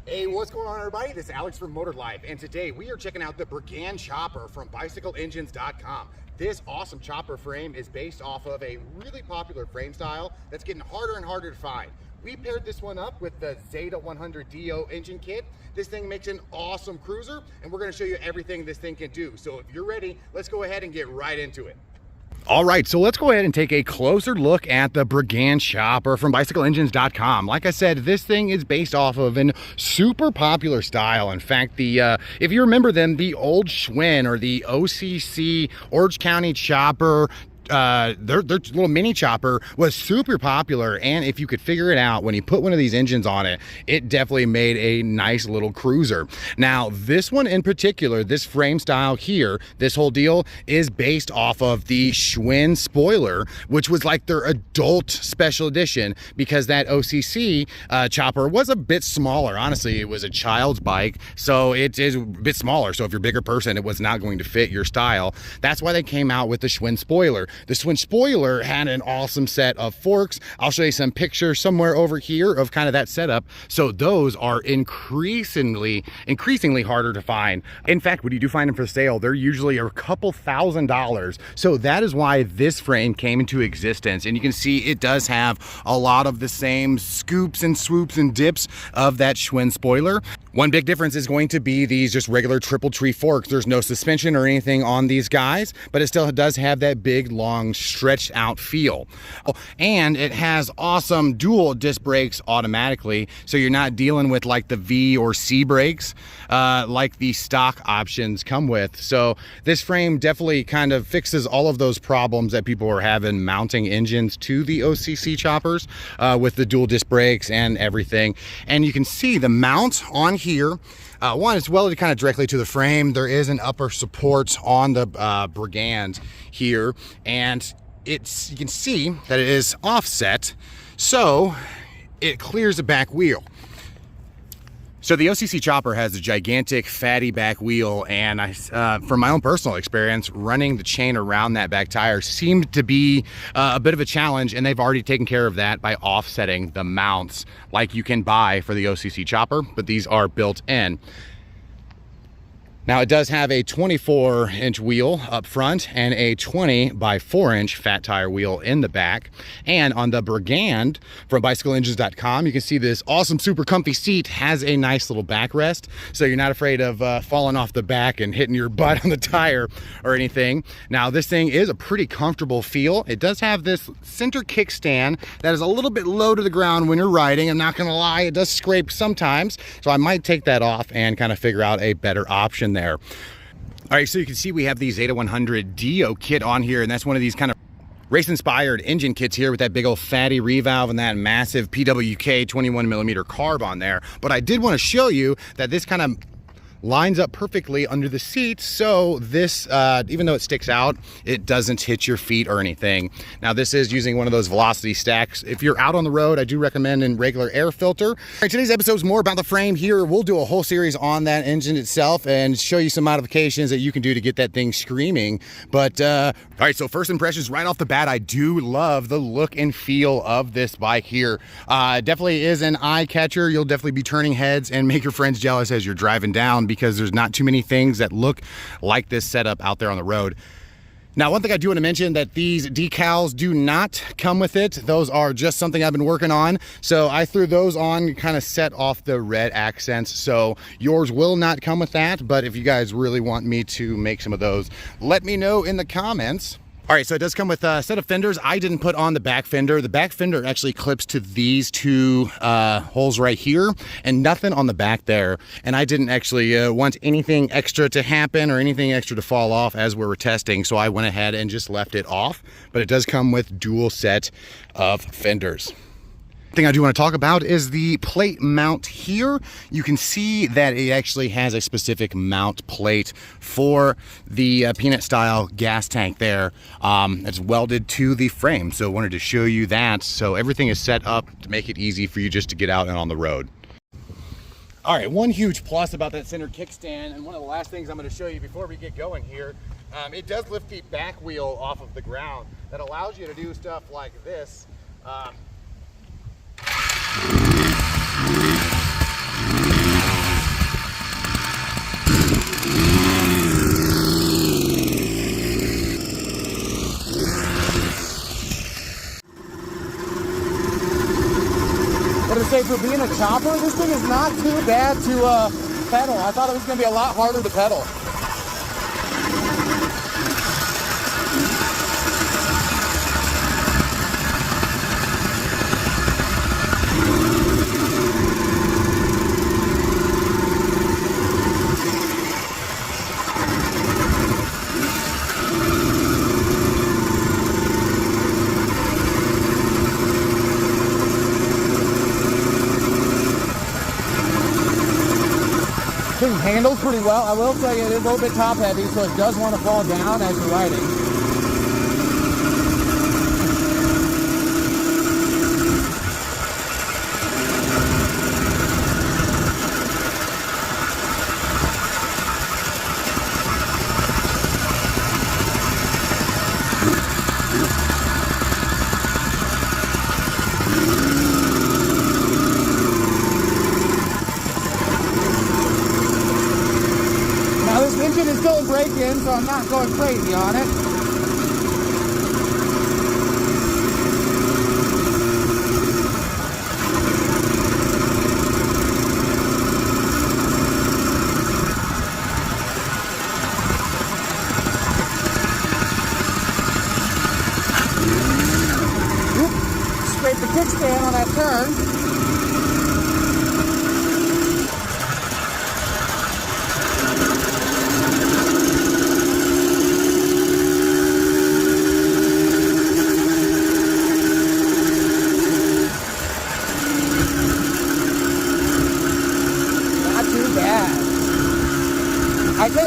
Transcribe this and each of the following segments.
Hey, what's going on, everybody? This is Alex from Motorized, and today we are checking out the Brigand chopper from bicycleengines.com. This awesome chopper frame is based off of a really popular frame style that's getting harder and harder to find. We paired this one up with the Zeda100 DIO engine kit. This thing makes an awesome cruiser, and we're going to show you everything this thing can do. So if you're ready, let's go ahead and get right into it. All right, so let's go ahead and take a closer look at the Brigand chopper from bicycleengines.com. Like I said, this thing is based off of a super popular style. In fact, if you remember them, the old Schwinn or the OCC Orange County chopper, their little mini chopper was super popular, and if you could figure it out, when you put one of these engines on it, it definitely made a nice little cruiser. Now, this one in particular, this frame style here, this whole deal is based off of the Schwinn spoiler, which was like their adult special edition, because that OCC chopper was a bit smaller. Honestly, it was a child's bike, so it is a bit smaller. So if you're a bigger person, it was not going to fit your style. That's why they came out with the Schwinn spoiler. The Schwinn spoiler had an awesome set of forks. I'll show you some pictures somewhere over here of kind of that setup. So those are increasingly harder to find. In fact, when you do find them for sale, they're usually a couple $1,000s. So that is why this frame came into existence. And you can see it does have a lot of the same scoops and swoops and dips of that Schwinn spoiler. One big difference is going to be these just regular triple tree forks. There's no suspension or anything on these guys, but it still does have that big, long, stretched out feel. And it has awesome dual disc brakes automatically, so you're not dealing with like the V or C brakes like the stock options come with. So this frame definitely kind of fixes all of those problems that people were having mounting engines to the OCC choppers with the dual disc brakes and everything. And you can see the mount on here. One, it's welded kind of directly to the frame. There is an upper support on the Brigand here, and you can see that it is offset, so it clears the back wheel. So the OCC chopper has a gigantic fatty back wheel, and from my own personal experience, running the chain around that back tire seemed to be a bit of a challenge, and they've already taken care of that by offsetting the mounts like you can buy for the OCC chopper, but these are built in. Now, it does have a 24-inch wheel up front and a 20 by 4-inch fat tire wheel in the back. And on the Brigand from bicycleengines.com, you can see this awesome, super comfy seat has a nice little backrest, so you're not afraid of falling off the back and hitting your butt on the tire or anything. Now, this thing is a pretty comfortable feel. It does have this center kickstand that is a little bit low to the ground when you're riding. I'm not gonna lie, it does scrape sometimes, so I might take that off and kind of figure out a better option there. All right, so you can see we have the Zeda100 DIO kit on here, and that's one of these kind of race-inspired engine kits here with that big old fatty revalve and that massive PWK 21mm carb on there. But I did want to show you that this kind of lines up perfectly under the seat, so this, even though it sticks out, it doesn't hit your feet or anything. Now, this is using one of those velocity stacks. If you're out on the road, I do recommend a regular air filter. All right, today's episode is more about the frame here. We'll do a whole series on that engine itself and show you some modifications that you can do to get that thing screaming. But, all right, so first impressions right off the bat, I do love the look and feel of this bike here. Definitely is an eye catcher. You'll definitely be turning heads and make your friends jealous as you're driving down, because there's not too many things that look like this setup out there on the road. Now, one thing I do want to mention, that these decals do not come with it. Those are just something I've been working on. So I threw those on, kind of set off the red accents. So yours will not come with that. But if you guys really want me to make some of those, let me know in the comments. All right, so it does come with a set of fenders. I didn't put on the back fender. The back fender actually clips to these two holes right here, and nothing on the back there. And I didn't actually want anything extra to happen or anything extra to fall off as we were testing, so I went ahead and just left it off. But it does come with dual set of fenders. Thing I do want to talk about is the plate mount here. You can see that it actually has a specific mount plate for the peanut style gas tank there. It's welded to the frame, so I wanted to show you that. So everything is set up to make it easy for you just to get out and on the road. All right, one huge plus about that center kickstand, and one of the last things I'm going to show you before we get going here, it does lift the back wheel off of the ground. That allows you to do stuff like this. for being a chopper, this thing is not too bad to pedal. I thought it was going to be a lot harder to pedal. Thing handles pretty well. I will tell you it is a little bit top heavy, so it does want to fall down as you're riding. Is still in break-in, so I'm not going crazy on it. Oop, scraped the kickstand on that turn.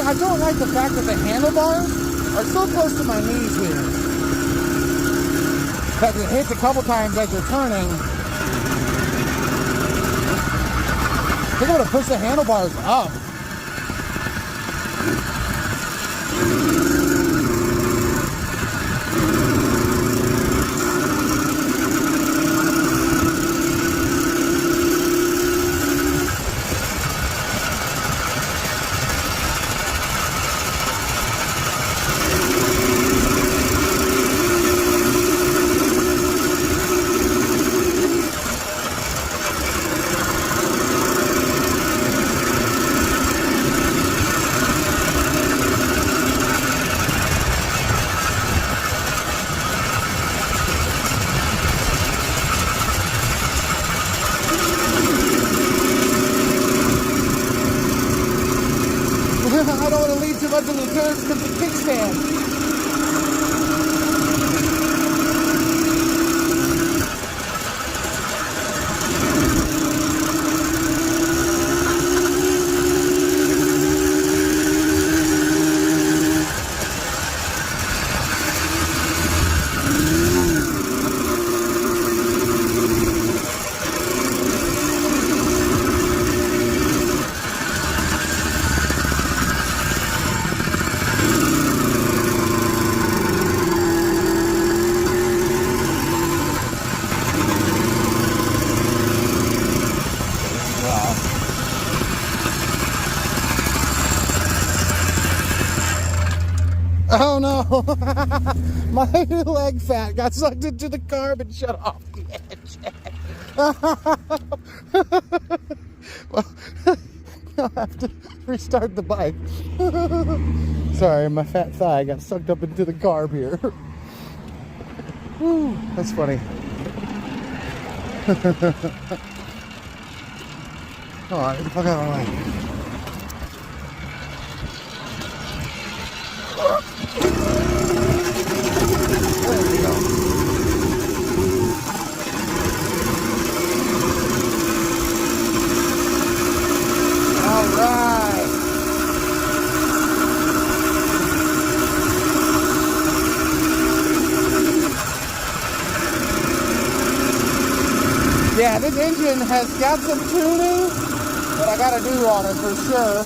I don't like the fact that the handlebars are so close to my knees here. That it hits a couple times as you're turning. I think I'm going to push the handlebars up. I don't want to leave too much of the curves because the kickstand. Oh no, my leg fat got sucked into the carb and shut off the edge. Well, I'll have to restart the bike. Sorry, my fat thigh got sucked up into the carb here. Whew, that's funny. Come on, get the fuck out of my way. There we go. All right. Yeah, this engine has got some tuning that I gotta do on it for sure.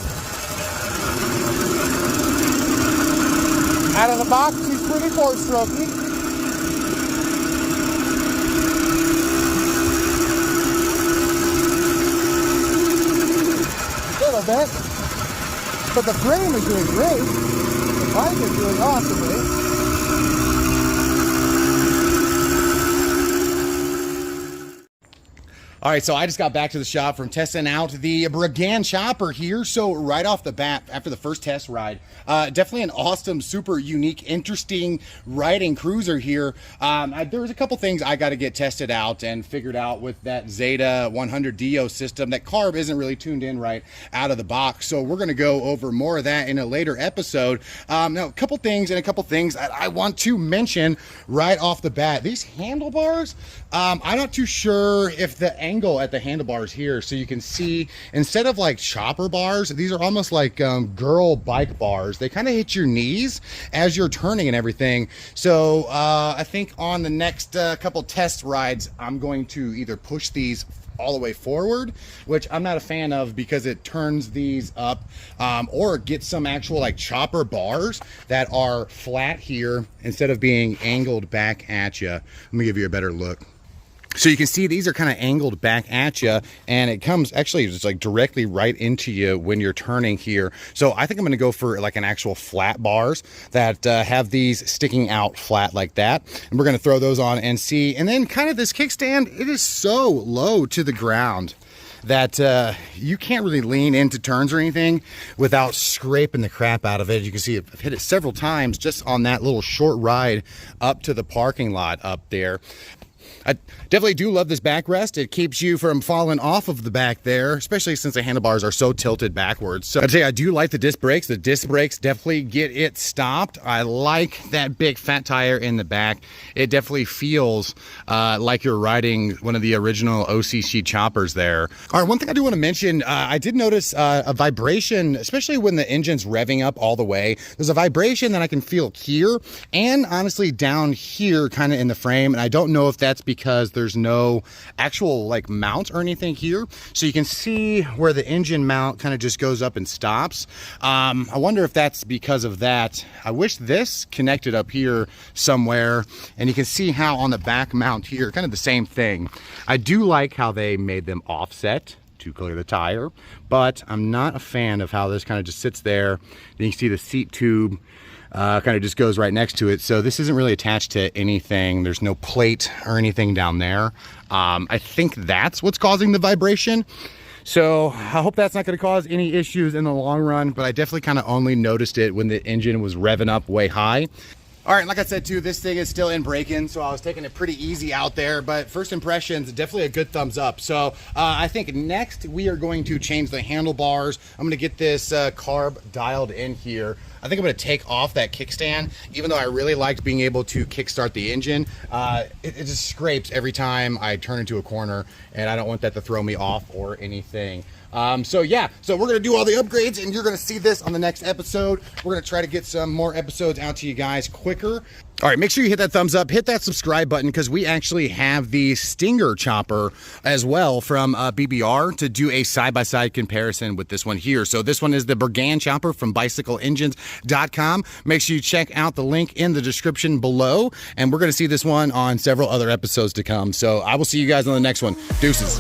Out of the box, she's pretty four-strokey. A little bit. But the frame is doing great. The bike is doing awesomely. All right, so I just got back to the shop from testing out the Brigand chopper here. So right off the bat, after the first test ride, definitely an awesome, super unique, interesting riding cruiser here. There was a couple things I got to get tested out and figured out with that Zeda100 DIO system. That carb isn't really tuned in right out of the box. So we're going to go over more of that in a later episode. Now, a couple things I want to mention right off the bat. These handlebars, I'm not too sure if the angle at the handlebars here, so you can see instead of like chopper bars, these are almost like girl bike bars. They kind of hit your knees as you're turning and everything. So I think on the next couple test rides, I'm going to either push these all the way forward, which I'm not a fan of because it turns these up, or get some actual like chopper bars that are flat here instead of being angled back at you. Let me give you a better look. So you can see these are kind of angled back at you, and it comes actually just like directly right into you when you're turning here. So I think I'm going to go for like an actual flat bars that have these sticking out flat like that. And we're going to throw those on and see. And then kind of this kickstand, it is so low to the ground that you can't really lean into turns or anything without scraping the crap out of it. You can see I've hit it several times just on that little short ride up to the parking lot up there. I definitely do love this backrest. It keeps you from falling off of the back there, especially since the handlebars are so tilted backwards. So I'd say I do like the disc brakes. The disc brakes definitely get it stopped. I like that big fat tire in the back. It definitely feels like you're riding one of the original OCC choppers there. All right, one thing I do want to mention, I did notice a vibration, especially when the engine's revving up all the way. There's a vibration that I can feel here and honestly down here kind of in the frame. And I don't know if that's because there's no actual like mount or anything here. So you can see where the engine mount kind of just goes up and stops. I wonder if that's because of that. I wish this connected up here somewhere, and you can see how on the back mount here, kind of the same thing. I do like how they made them offset to clear the tire, but I'm not a fan of how this kind of just sits there. Then you can see the seat tube kind of just goes right next to it. So this isn't really attached to anything. There's no plate or anything down there. I think that's what's causing the vibration. So I hope that's not going to cause any issues in the long run, but I definitely kind of only noticed it when the engine was revving up way high. All right, like I said too, this thing is still in break-in, so I was taking it pretty easy out there, but first impressions, definitely a good thumbs up. So I think next we are going to change the handlebars. I'm gonna get this carb dialed in here. I think I'm gonna take off that kickstand, even though I really liked being able to kickstart the engine. It just scrapes every time I turn into a corner, and I don't want that to throw me off or anything. So yeah, so we're gonna do all the upgrades, and you're gonna see this on the next episode. We're gonna try to get some more episodes out to you guys quicker. All right, make sure you hit that thumbs up, hit that subscribe button, because we actually have the Stinger chopper as well from BBR to do a side-by-side comparison with this one here. So this one is the Brigand chopper from bicycleengines.com. Make sure you check out the link in the description below, and we're gonna see this one on several other episodes to come. So I will see you guys on the next one. Deuces.